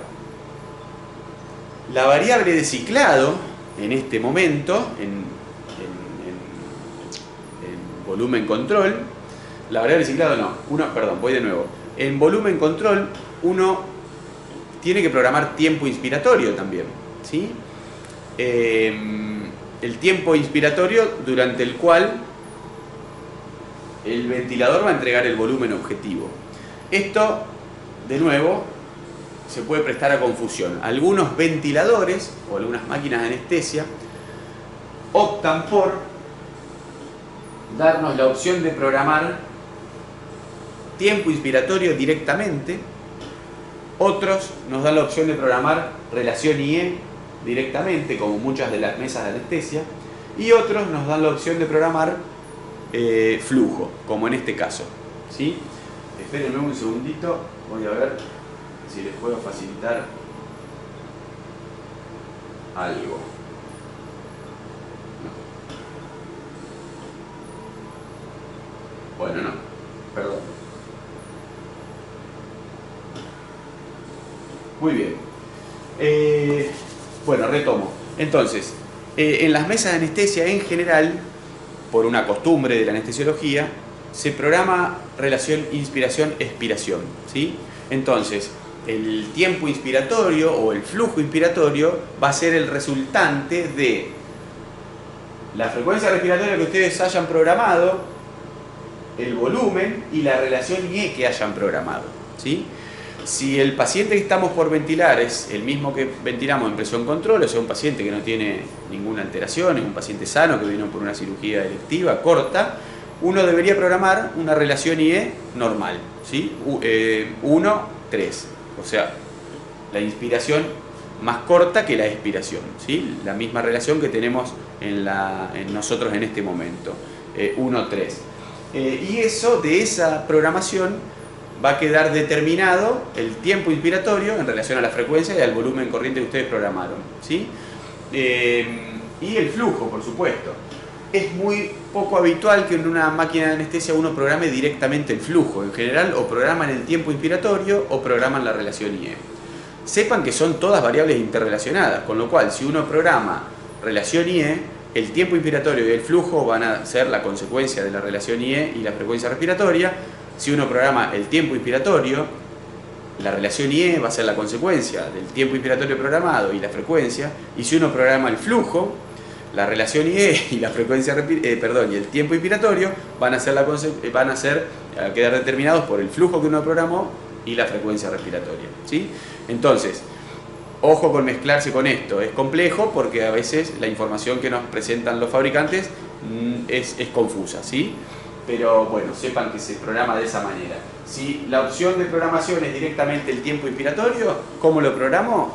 la variable de ciclado, en este momento, en volumen control, la variable de ciclado no, voy de nuevo. En volumen control, uno tiene que programar tiempo inspiratorio también, ¿sí? El tiempo inspiratorio durante el cual el ventilador va a entregar el volumen objetivo. Esto, de nuevo, se puede prestar a confusión. Algunos ventiladores o algunas máquinas de anestesia optan por darnos la opción de programar tiempo inspiratorio directamente. Otros nos dan la opción de programar relación IE directamente, como muchas de las mesas de anestesia. Y otros nos dan la opción de programar flujo, como en este caso, ¿sí? Espérenme un segundito, voy a ver si les puedo facilitar algo. No. Bueno, no, perdón. Muy bien. Bueno, retomo. Entonces, en las mesas de anestesia en general, por una costumbre de la anestesiología, se programa relación inspiración-expiración, ¿sí? Entonces, el tiempo inspiratorio o el flujo inspiratorio va a ser el resultante de la frecuencia respiratoria que ustedes hayan programado, el volumen y la relación IE que hayan programado, ¿sí? Si el paciente que estamos por ventilar es el mismo que ventilamos en presión control, o sea, un paciente que no tiene ninguna alteración, es un paciente sano que vino por una cirugía electiva corta, uno debería programar una relación IE normal, ¿sí? 1, 3. O sea, la inspiración más corta que la expiración, ¿sí? La misma relación que tenemos en nosotros en este momento, 1-3. Y eso, de esa programación, va a quedar determinado el tiempo inspiratorio en relación a la frecuencia y al volumen corriente que ustedes programaron, ¿sí? Y el flujo, por supuesto. Es muy poco habitual que en una máquina de anestesia uno programe directamente el flujo. En general, o programan el tiempo inspiratorio o programan la relación IE. Sepan que son todas variables interrelacionadas, con lo cual, si uno programa relación IE, el tiempo inspiratorio y el flujo van a ser la consecuencia de la relación IE y la frecuencia respiratoria. Si uno programa el tiempo inspiratorio, la relación IE va a ser la consecuencia del tiempo inspiratorio programado y la frecuencia. Y si uno programa el flujo, la relación IE y la frecuencia y el tiempo inspiratorio van a quedar determinados por el flujo que uno programó y la frecuencia respiratoria, ¿sí? Entonces, ojo con mezclarse con esto. Es complejo porque a veces la información que nos presentan los fabricantes es confusa, ¿sí? Pero bueno, sepan que se programa de esa manera. Si la opción de programación es directamente el tiempo inspiratorio, ¿cómo lo programo?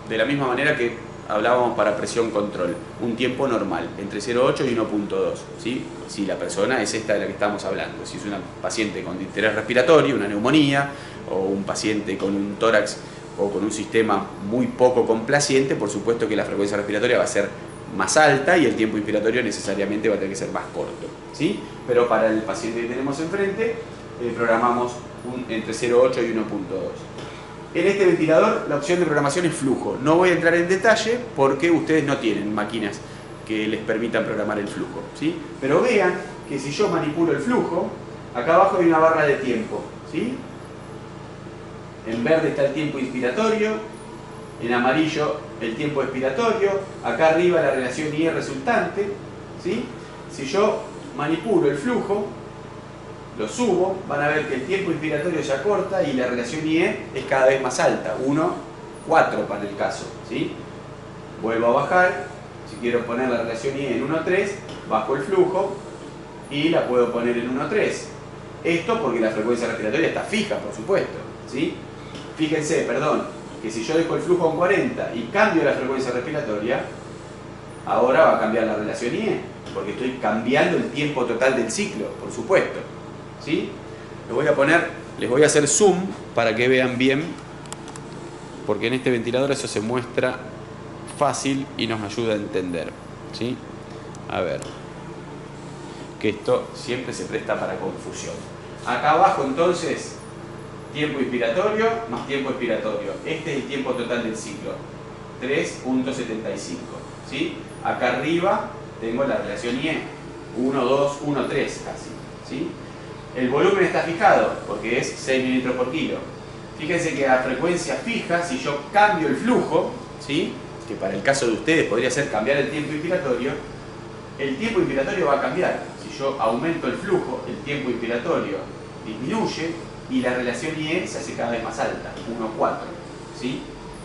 De la misma manera que hablábamos para presión control, un tiempo normal, entre 0,8 y 1,2, ¿sí? Si la persona es esta de la que estamos hablando, si es una paciente con interés respiratorio, una neumonía, o un paciente con un tórax o con un sistema muy poco complaciente, por supuesto que la frecuencia respiratoria va a ser más alta y el tiempo inspiratorio necesariamente va a tener que ser más corto, ¿sí? Pero para el paciente que tenemos enfrente, programamos entre 0,8 y 1,2. En este ventilador la opción de programación es flujo. No voy a entrar en detalle porque ustedes no tienen máquinas que les permitan programar el flujo, ¿sí? Pero vean que si yo manipulo el flujo, acá abajo hay una barra de tiempo, ¿sí? En verde está el tiempo inspiratorio, en amarillo el tiempo expiratorio, acá arriba la relación IE resultante, ¿sí? Si yo manipulo el flujo, lo subo, van a ver que el tiempo inspiratorio se acorta y la relación IE es cada vez más alta, 1,4 para el caso, ¿sí? Vuelvo a bajar, si quiero poner la relación IE en 1,3, bajo el flujo y la puedo poner en 1,3. Esto porque la frecuencia respiratoria está fija, por supuesto, ¿sí? Fíjense, que si yo dejo el flujo en 40 y cambio la frecuencia respiratoria, ahora va a cambiar la relación IE, porque estoy cambiando el tiempo total del ciclo, por supuesto, ¿sí? Les voy a hacer zoom para que vean bien, porque en este ventilador eso se muestra fácil y nos ayuda a entender, ¿sí? A ver, que esto siempre se presta para confusión. Acá abajo entonces, tiempo inspiratorio más tiempo expiratorio. Este es el tiempo total del ciclo, 3,75, ¿sí? Acá arriba tengo la relación IE, 1,2, 1,3 casi, ¿sí? El volumen está fijado porque es 6 mililitros por kilo. Fíjense que a frecuencia fija, si yo cambio el flujo, ¿sí? Que para el caso de ustedes podría ser cambiar el tiempo inspiratorio, el tiempo inspiratorio va a cambiar. Si yo aumento el flujo, el tiempo inspiratorio disminuye y la relación IE se hace cada vez más alta, 1,4, ¿sí?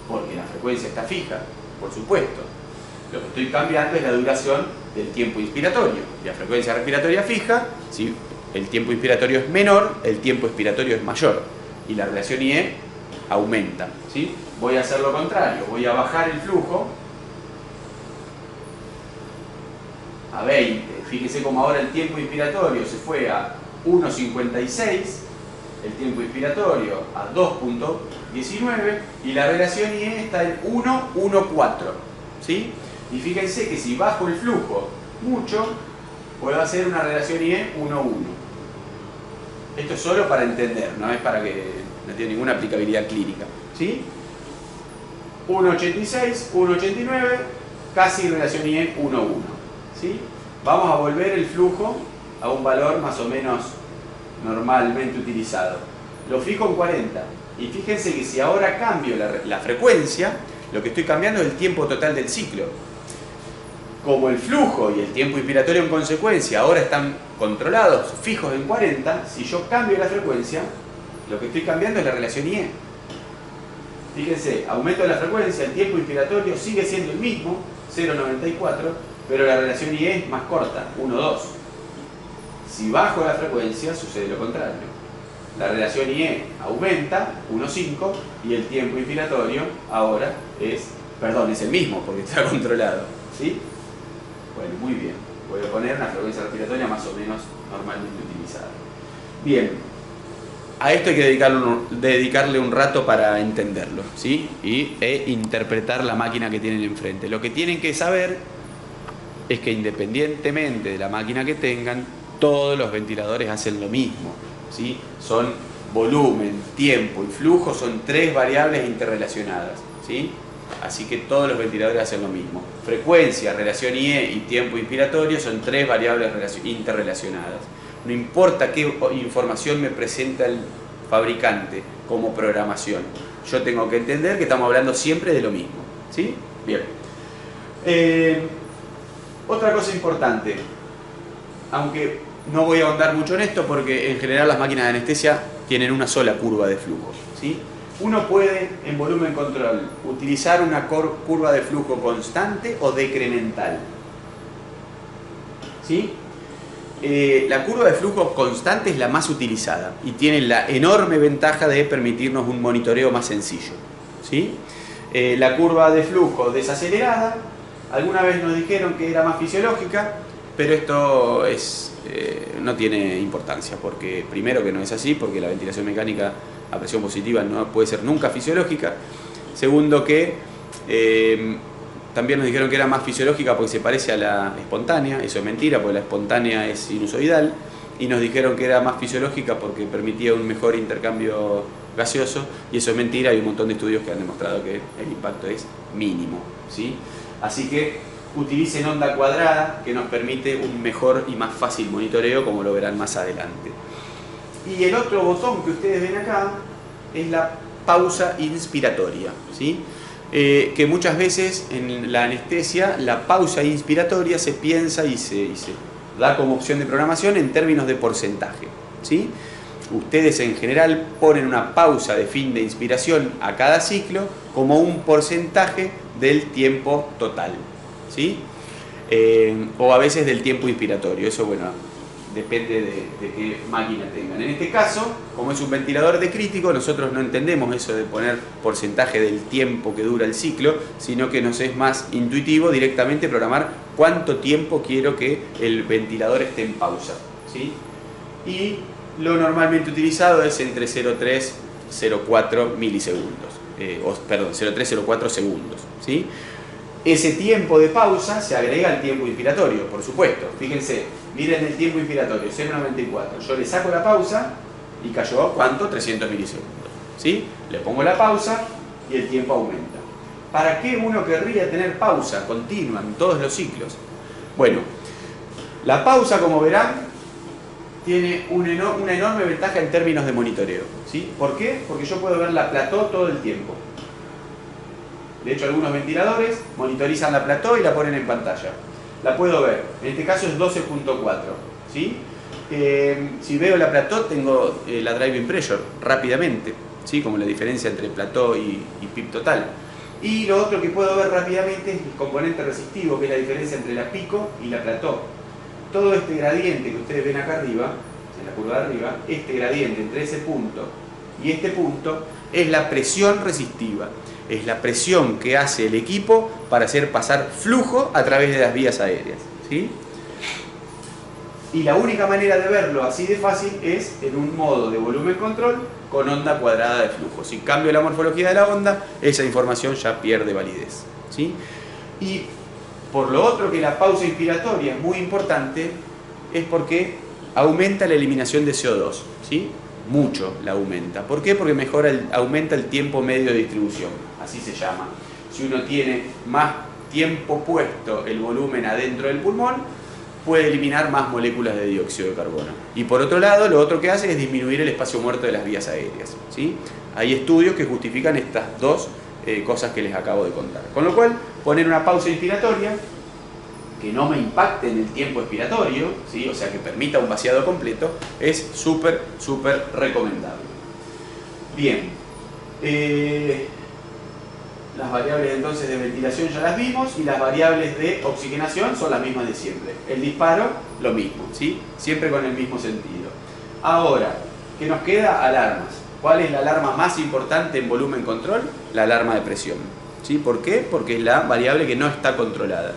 Porque la frecuencia está fija, por supuesto. Lo que estoy cambiando es la duración del tiempo inspiratorio. La frecuencia respiratoria fija, si el tiempo inspiratorio es menor, el tiempo expiratorio es mayor y la relación IE aumenta, ¿sí? Voy a hacer lo contrario, voy a bajar el flujo a 20. Fíjese cómo ahora el tiempo inspiratorio se fue a 1,56, el tiempo inspiratorio a 2,19 y la relación IE está en 1,14, ¿sí? Y fíjense que si bajo el flujo mucho, puedo hacer una relación IE 1,1. Esto es solo para entender, no es para que no tiene ninguna aplicabilidad clínica, ¿sí? 1,86, 1,89, casi relación IE 1,1, ¿sí? Vamos a volver el flujo a un valor más o menos normalmente utilizado. Lo fijo en 40 y fíjense que si ahora cambio la frecuencia, lo que estoy cambiando es el tiempo total del ciclo. Como el flujo y el tiempo inspiratorio en consecuencia ahora están controlados, fijos en 40, si yo cambio la frecuencia, lo que estoy cambiando es la relación IE. Fíjense, aumento la frecuencia, el tiempo inspiratorio sigue siendo el mismo, 0,94, pero la relación IE es más corta, 1,2. Si bajo la frecuencia, sucede lo contrario. la relación IE aumenta, 1,5, y el tiempo inspiratorio ahora es el mismo, porque está controlado, ¿sí? Bueno, muy bien. Voy a poner una frecuencia respiratoria más o menos normalmente utilizada. Bien, a esto hay que dedicarle un rato para entenderlo, ¿sí? E interpretar la máquina que tienen enfrente. Lo que tienen que saber es que independientemente de la máquina que tengan, todos los ventiladores hacen lo mismo, ¿sí? Son volumen, tiempo y flujo, son tres variables interrelacionadas, ¿sí? Así que todos los ventiladores hacen lo mismo. Frecuencia, relación IE y tiempo inspiratorio son tres variables interrelacionadas. No importa qué información me presenta el fabricante como programación, yo tengo que entender que estamos hablando siempre de lo mismo, ¿sí? Bien. Otra cosa importante, aunque no voy a ahondar mucho en esto porque en general las máquinas de anestesia tienen una sola curva de flujo, ¿sí? Uno puede, en volumen control, utilizar una curva de flujo constante o decremental, ¿sí? La curva de flujo constante es la más utilizada y tiene la enorme ventaja de permitirnos un monitoreo más sencillo, ¿sí? La curva de flujo desacelerada, alguna vez nos dijeron que era más fisiológica, pero esto no tiene importancia, porque primero que no es así, porque la ventilación mecánica a presión positiva no puede ser nunca fisiológica. Segundo que también nos dijeron que era más fisiológica porque se parece a la espontánea. Eso es mentira, porque la espontánea es sinusoidal. Y nos dijeron que era más fisiológica porque permitía un mejor intercambio gaseoso. Y eso es mentira, hay un montón de estudios que han demostrado que el impacto es mínimo, ¿sí? Así que utilicen onda cuadrada, que nos permite un mejor y más fácil monitoreo, como lo verán más adelante. Y el otro botón que ustedes ven acá es la pausa inspiratoria, ¿sí? Que muchas veces en la anestesia la pausa inspiratoria se piensa y se da como opción de programación en términos de porcentaje, ¿sí? Ustedes en general ponen una pausa de fin de inspiración a cada ciclo como un porcentaje del tiempo total, ¿sí? O a veces del tiempo inspiratorio. Eso, bueno, depende de qué máquina tengan. En este caso, como es un ventilador de crítico, nosotros no entendemos eso de poner porcentaje del tiempo que dura el ciclo, sino que nos es más intuitivo directamente programar cuánto tiempo quiero que el ventilador esté en pausa, ¿sí? Y lo normalmente utilizado es entre 0,3 y 0,4 milisegundos, 0,3-0,4 segundos, ¿sí? Ese tiempo de pausa se agrega al tiempo inspiratorio, por supuesto. Fíjense, miren el tiempo inspiratorio, 0,94. Yo le saco la pausa y cayó, ¿cuánto? 300 milisegundos, ¿sí? Le pongo la pausa y el tiempo aumenta. ¿Para qué uno querría tener pausa continua en todos los ciclos? Bueno, la pausa, como verán, tiene una enorme ventaja en términos de monitoreo, ¿sí? ¿Por qué? Porque yo puedo ver la plató todo el tiempo. De hecho, algunos ventiladores monitorizan la plató y la ponen en pantalla. La puedo ver. En este caso es 12.4, ¿sí? Si veo la plató, tengo la driving pressure rápidamente, ¿sí? Como la diferencia entre plató y PIP total. Y lo otro que puedo ver rápidamente es el componente resistivo, que es la diferencia entre la pico y la plató. Todo este gradiente que ustedes ven acá arriba, en la curva de arriba, este gradiente entre ese punto y este punto es la presión resistiva. Es la presión que hace el equipo para hacer pasar flujo a través de las vías aéreas, ¿sí? Y la única manera de verlo así de fácil es en un modo de volumen control con onda cuadrada de flujo. Si cambio la morfología de la onda, esa información ya pierde validez, ¿sí? Y por lo otro, que la pausa inspiratoria es muy importante, es porque aumenta la eliminación de CO2, ¿sí? Mucho la aumenta. ¿Por qué? Porque aumenta el tiempo medio de distribución, así se llama. Si uno tiene más tiempo puesto el volumen adentro del pulmón, puede eliminar más moléculas de dióxido de carbono. Y por otro lado, lo otro que hace es disminuir el espacio muerto de las vías aéreas, ¿sí? Hay estudios que justifican estas dos cosas que les acabo de contar. Con lo cual, poner una pausa inspiratoria que no me impacte en el tiempo expiratorio, ¿sí? O sea, que permita un vaciado completo, es súper recomendable. Bien, las variables entonces de ventilación ya las vimos, y las variables de oxigenación son las mismas de siempre. El disparo, lo mismo, ¿sí? Siempre con el mismo sentido. Ahora, ¿Qué nos queda? Alarmas. ¿Cuál es la alarma más importante en volumen control? La alarma de presión. ¿Sí? ¿Por qué? Porque es la variable que no está controlada.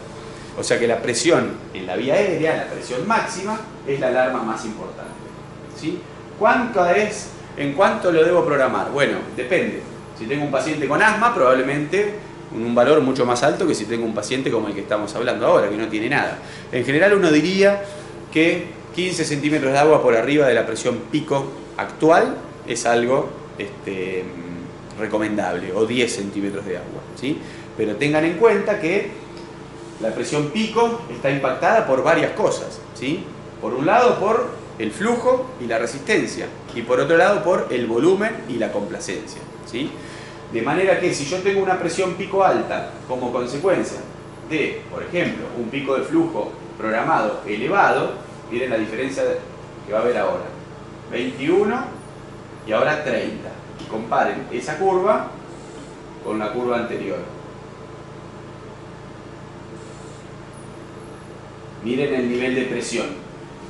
O sea que la presión en la vía aérea, la presión máxima, es la alarma más importante. ¿Sí? ¿En cuánto lo debo programar? Bueno, depende. Si tengo un paciente con asma, probablemente un valor mucho más alto que si tengo un paciente como el que estamos hablando ahora, que no tiene nada. En general uno diría que 15 centímetros de agua por arriba de la presión pico actual es algo recomendable, o 10 centímetros de agua, ¿sí? Pero tengan en cuenta que la presión pico está impactada por varias cosas, ¿sí? Por un lado por el flujo y la resistencia, y por otro lado por el volumen y la complacencia, ¿sí? De manera que si yo tengo una presión pico alta como consecuencia de, por ejemplo, un pico de flujo programado elevado, miren la diferencia que va a haber ahora, 21 y ahora 30. Y comparen esa curva con la curva anterior. Miren el nivel de presión.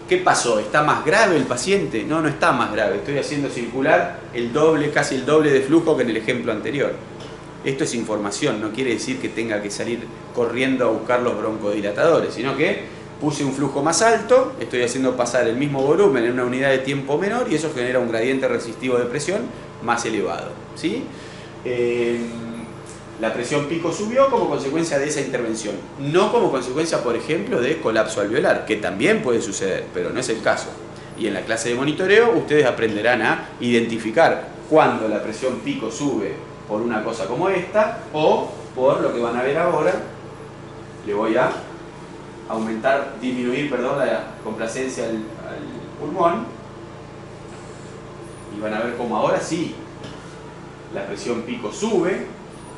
¿Qué pasó? ¿Está más grave el paciente? No, no está más grave. Estoy haciendo circular el doble, casi el doble de flujo que en el ejemplo anterior. Esto es información, no quiere decir que tenga que salir corriendo a buscar los broncodilatadores, sino que puse un flujo más alto, estoy haciendo pasar el mismo volumen en una unidad de tiempo menor y eso genera un gradiente resistivo de presión más elevado, ¿sí? La presión pico subió como consecuencia de esa intervención, no como consecuencia, por ejemplo, de colapso alveolar, que también puede suceder, pero no es el caso. Y en la clase de monitoreo ustedes aprenderán a identificar cuándo la presión pico sube por una cosa como esta o por lo que van a ver ahora. Le voy a disminuir la complacencia al pulmón y van a ver cómo ahora sí la presión pico sube,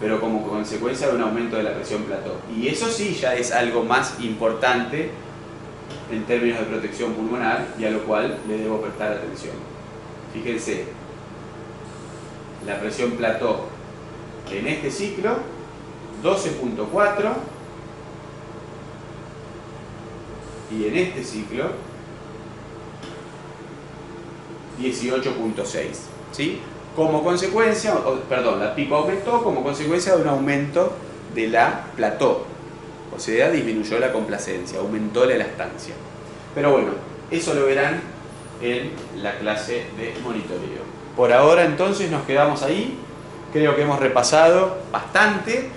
pero como consecuencia de un aumento de la presión plató. Y eso sí ya es algo más importante en términos de protección pulmonar y a lo cual le debo prestar atención. Fíjense, la presión plató en este ciclo 12.4 y en este ciclo 18.6, ¿sí? Como consecuencia, la pico aumentó como consecuencia de un aumento de la plató, o sea, disminuyó la complacencia, aumentó la elastancia. Pero bueno, eso lo verán en la clase de monitoreo. Por ahora entonces nos quedamos ahí, creo que hemos repasado bastante.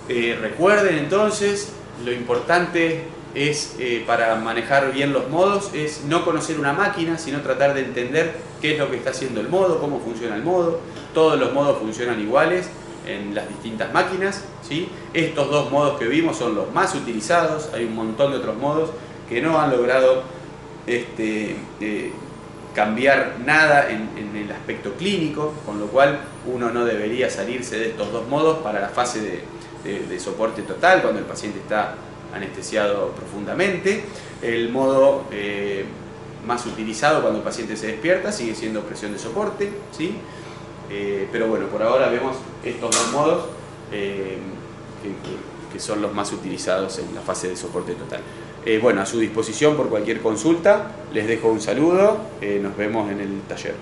Recuerden entonces, lo importante es, para manejar bien los modos, es no conocer una máquina, sino tratar de entender qué es lo que está haciendo el modo, cómo funciona el modo. Todos los modos funcionan iguales en las distintas máquinas, ¿sí? Estos dos modos que vimos son los más utilizados, hay un montón de otros modos que no han logrado cambiar nada en el aspecto clínico, con lo cual uno no debería salirse de estos dos modos para la fase de soporte total, cuando el paciente está anestesiado profundamente. El modo más utilizado cuando el paciente se despierta sigue siendo presión de soporte, ¿sí? Pero bueno, por ahora vemos estos dos modos que son los más utilizados en la fase de soporte total. Bueno, a su disposición por cualquier consulta, les dejo un saludo, nos vemos en el taller.